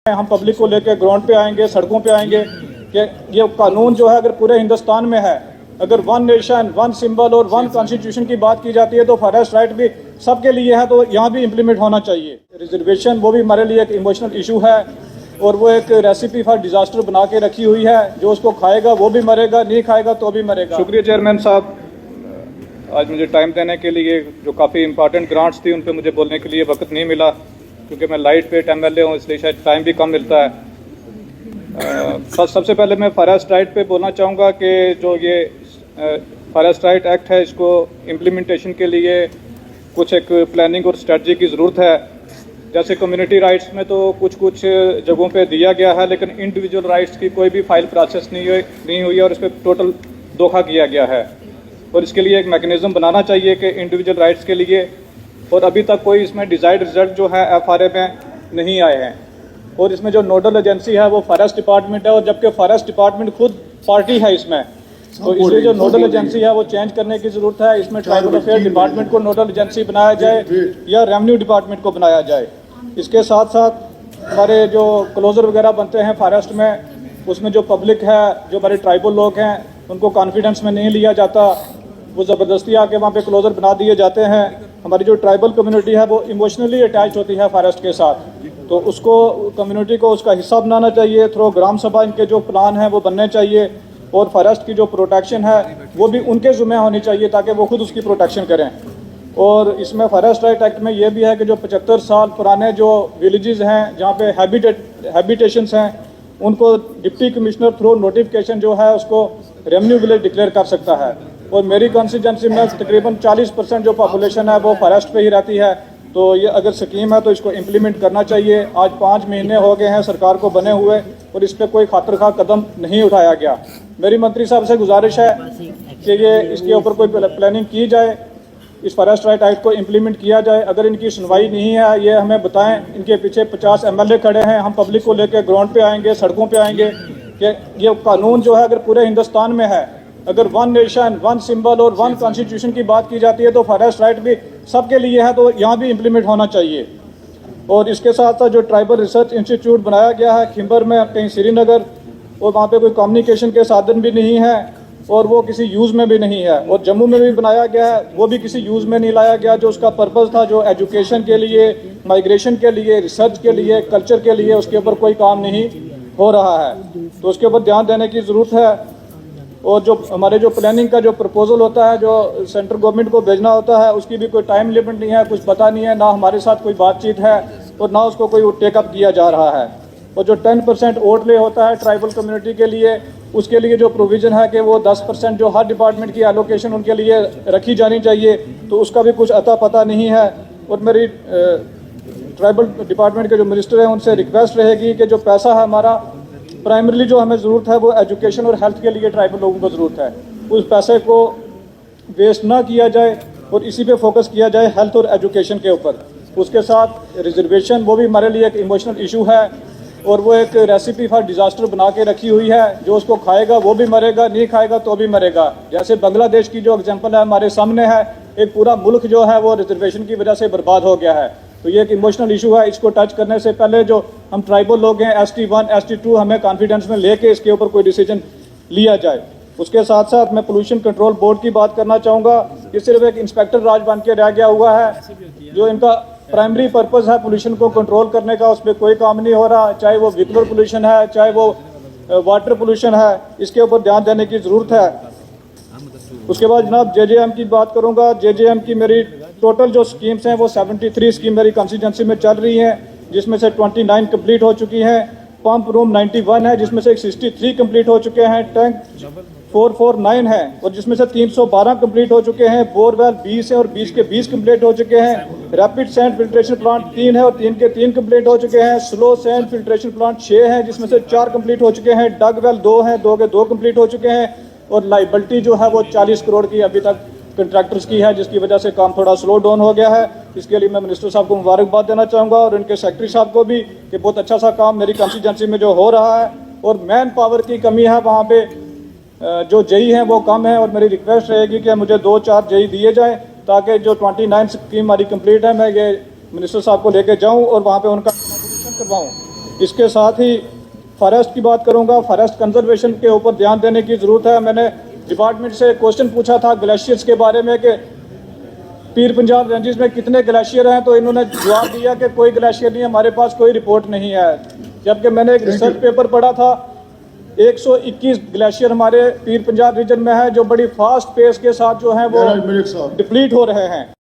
हम पब्लिक को लेकर ग्राउंड पे आएंगे, सड़कों पे आएंगे कि ये कानून जो है अगर पूरे हिंदुस्तान में है, अगर वन नेशन वन सिंबल और वन कॉन्स्टिट्यूशन की बात की जाती है तो फॉरेस्ट राइट भी सबके लिए है, तो यहाँ भी इम्प्लीमेंट होना चाहिए। रिजर्वेशन वो भी हमारे लिए एक इमोशनल इशू है और वो एक रेसिपी फॉर डिजास्टर बना के रखी हुई है। जो उसको खाएगा वो भी मरेगा, नहीं खाएगा तो भी मरेगा। शुक्रिया चेयरमैन साहब, आज मुझे टाइम देने के लिए। जो काफ़ी इंपॉर्टेंट ग्रांट्स थी उन पर मुझे बोलने के लिए वक्त नहीं मिला क्योंकि मैं लाइट वेट MLA हूँ, इसलिए शायद टाइम भी कम मिलता है। सबसे पहले मैं फॉरेस्ट राइट पे बोलना चाहूँगा कि जो ये फॉरेस्ट राइट एक्ट है, इसको इम्प्लीमेंटेशन के लिए कुछ एक प्लानिंग और स्ट्रेटजी की ज़रूरत है। जैसे कम्युनिटी राइट्स में तो कुछ जगहों पे दिया गया है, लेकिन इंडिविजुअल राइट्स की कोई भी फाइल प्रोसेस नहीं हुई और इस पर टोटल धोखा किया गया है। और इसके लिए एक मैकेनिज्म बनाना चाहिए कि इंडिविजुअल राइट्स के लिए, और अभी तक कोई इसमें डिजायर्ड रिजल्ट जो है FRA में नहीं आए हैं। और इसमें जो नोडल एजेंसी है वो फॉरेस्ट डिपार्टमेंट है, और जबकि फॉरेस्ट डिपार्टमेंट खुद पार्टी है इसमें, तो इसलिए जो नोडल एजेंसी है वो चेंज करने की जरूरत है। इसमें ट्राइबल अफेयर डिपार्टमेंट को नोडल एजेंसी बनाया जाए या रेवेन्यू डिपार्टमेंट को बनाया जाए। इसके साथ साथ हमारे जो क्लोजर वगैरह बनते हैं फॉरेस्ट में, उसमें जो पब्लिक है, जो हमारे ट्राइबल लोग हैं, उनको कॉन्फिडेंस में नहीं लिया जाता, वो ज़बरदस्ती आके वहाँ पे क्लोजर बना दिए जाते हैं। हमारी जो ट्राइबल कम्युनिटी है वो इमोशनली अटैच होती है फॉरेस्ट के साथ, तो उसको कम्युनिटी को उसका हिस्सा बनाना चाहिए। थ्रू ग्राम सभा इनके जो प्लान हैं वो बनने चाहिए, और फॉरेस्ट की जो प्रोटेक्शन है वो भी उनके ज़िम्मे होनी चाहिए ताकि वो खुद उसकी प्रोटेक्शन करें। और इसमें फॉरेस्ट राइट एक्ट में ये भी है कि जो 75 साल पुराने जो विलेजेस हैं जहाँ पे हैबिटेशंस हैं, उनको डिप्टी कमिश्नर थ्रू नोटिफिकेशन जो है उसको रेवेन्यू विलेज डिक्लेयर कर सकता है। और मेरी कॉन्स्टिट्यूंसी में तकरीबन 40% जो पॉपुलेशन है वो फॉरेस्ट पे ही रहती है, तो ये अगर स्कीम है तो इसको इम्प्लीमेंट करना चाहिए। आज 5 महीने हो गए हैं सरकार को बने हुए और इस पर कोई खातिर-खा कदम नहीं उठाया गया। मेरी मंत्री साहब से गुजारिश है कि ये इसके ऊपर कोई प्लानिंग की जाए, इस फॉरेस्ट राइट एक्ट को इम्प्लीमेंट किया जाए। अगर इनकी सुनवाई नहीं है, ये हमें बताएं। इनके पीछे 50 MLA खड़े हैं, हम पब्लिक को लेकर ग्राउंड पे आएंगे, सड़कों पे आएंगे कि ये कानून जो है अगर पूरे हिंदुस्तान में है, अगर वन नेशन वन सिंबल और वन कॉन्स्टिट्यूशन की बात की जाती है तो फॉरेस्ट राइट भी सबके लिए है, तो यहाँ भी इम्प्लीमेंट होना चाहिए। और इसके साथ साथ जो ट्राइबल रिसर्च इंस्टीट्यूट बनाया गया है खिंबर में कहीं श्रीनगर, और वहाँ पे कोई कम्युनिकेशन के साधन भी नहीं है और वो किसी यूज़ में भी नहीं है। और जम्मू में भी बनाया गया है, वो भी किसी यूज़ में नहीं लाया गया। जो उसका पर्पज़ था, जो एजुकेशन के लिए, माइग्रेशन के लिए, रिसर्च के लिए, कल्चर के लिए, उसके ऊपर कोई काम नहीं हो रहा है, तो उसके ऊपर ध्यान देने की ज़रूरत है। और जो हमारे जो प्लानिंग का जो प्रपोजल होता है, जो सेंट्रल गवर्नमेंट को भेजना होता है, उसकी भी कोई टाइम लिमिट नहीं है, कुछ पता नहीं है, ना हमारे साथ कोई बातचीत है और ना उसको कोई टेकअप किया जा रहा है। और जो 10% ओवरले होता है ट्राइबल कम्युनिटी के लिए, उसके लिए जो प्रोविज़न है कि वो 10% जो हर डिपार्टमेंट की एलोकेशन उनके लिए रखी जानी चाहिए, तो उसका भी कुछ अता पता नहीं है। और मेरी ट्राइबल डिपार्टमेंट के जो मिनिस्टर हैं उनसे रिक्वेस्ट रहेगी कि जो पैसा है हमारा, प्राइमरीली जो हमें ज़रूरत है वो एजुकेशन और हेल्थ के लिए ट्राइबल लोगों को ज़रूरत है, उस पैसे को वेस्ट ना किया जाए और इसी पे फोकस किया जाए हेल्थ और एजुकेशन के ऊपर। उसके साथ रिजर्वेशन वो भी हमारे लिए एक इमोशनल इशू है और वो एक रेसिपी फॉर डिजास्टर बना के रखी हुई है। जो उसको खाएगा वो भी मरेगा, नहीं खाएगा तो भी मरेगा। जैसे बांग्लादेश की जो एग्जाम्पल है हमारे सामने है, एक पूरा मुल्क जो है वो रिजर्वेशन की वजह से बर्बाद हो गया है। तो ये एक इमोशनल इशू है, इसको टच करने से पहले जो हम ट्राइबल लोग हैं ST1 ST2 हमें कॉन्फिडेंस में लेके इसके ऊपर कोई डिसीजन लिया जाए। उसके साथ साथ मैं पोल्यूशन कंट्रोल बोर्ड की बात करना चाहूँगा। ये सिर्फ एक इंस्पेक्टर राज बन के रह गया हुआ है, जो इनका प्राइमरी पर्पज़ है पोल्यूशन को कंट्रोल करने का, उस पर कोई काम नहीं हो रहा। चाहे वो व्हीकलर पोल्यूशन है, चाहे वो वाटर पोल्यूशन है, इसके ऊपर ध्यान देने की ज़रूरत है। उसके बाद जनाब JJM की बात करूँगा। JJM की मेरी टोटल जो स्कीम्स हैं वो 73 स्कीम मेरी कॉन्स्टिट्यूंसी में चल रही हैं, जिसमें से 29 कंप्लीट हो चुकी हैं। पंप रूम 91 है, जिसमें से 63 कंप्लीट हो चुके हैं। टैंक 449 है और जिसमें से 312 कंप्लीट हो चुके हैं। बोरवेल 20 है और 20 के 20 कंप्लीट हो चुके हैं। रैपिड सैंड फिल्ट्रेशन प्लांट 3 है और 3 के 3 कंप्लीट हो चुके हैं। स्लो सैंड फिल्ट्रेशन प्लांट 6 है, जिसमें से 4 कंप्लीट हो चुके हैं। डग वेल 2 है, 2 के 2 कंप्लीट हो चुके हैं। और लाइबिलिटी जो है वो 40 करोड़ की अभी तक कंट्रैक्टर्स की है, जिसकी वजह से काम थोड़ा स्लो डाउन हो गया है। इसके लिए मैं मिनिस्टर साहब को मुबारकबाद देना चाहूँगा और उनके सेक्रेटरी साहब को भी कि बहुत अच्छा सा काम मेरी कॉन्स्टिट्यूंसी में जो हो रहा है। और मैन पावर की कमी है वहाँ पे, जो JE हैं वो कम है, और मेरी रिक्वेस्ट रहेगी कि मुझे 2-4 JE दिए जाएँ ताकि जो 29 स्कीम हमारी कंप्लीट है मैं ये मिनिस्टर साहब को लेके जाऊँ और वहाँ पर उनका करवाऊँ। इसके साथ ही फॉरेस्ट की बात करूंगा। फॉरेस्ट कंजर्वेशन के ऊपर ध्यान देने की ज़रूरत है। मैंने डिपार्टमेंट से क्वेश्चन पूछा था ग्लेशियर्स के बारे में कि पीर पंजाल रेंजेस में कितने ग्लेशियर हैं, तो इन्होंने जवाब दिया कि कोई ग्लेशियर नहीं है, हमारे पास कोई रिपोर्ट नहीं है। जबकि मैंने एक रिसर्च पेपर पढ़ा था, 121 ग्लेशियर हमारे पीर पंजाल रीजन में है जो बड़ी फास्ट पेस के साथ जो है वो डिप्लीट हो रहे हैं।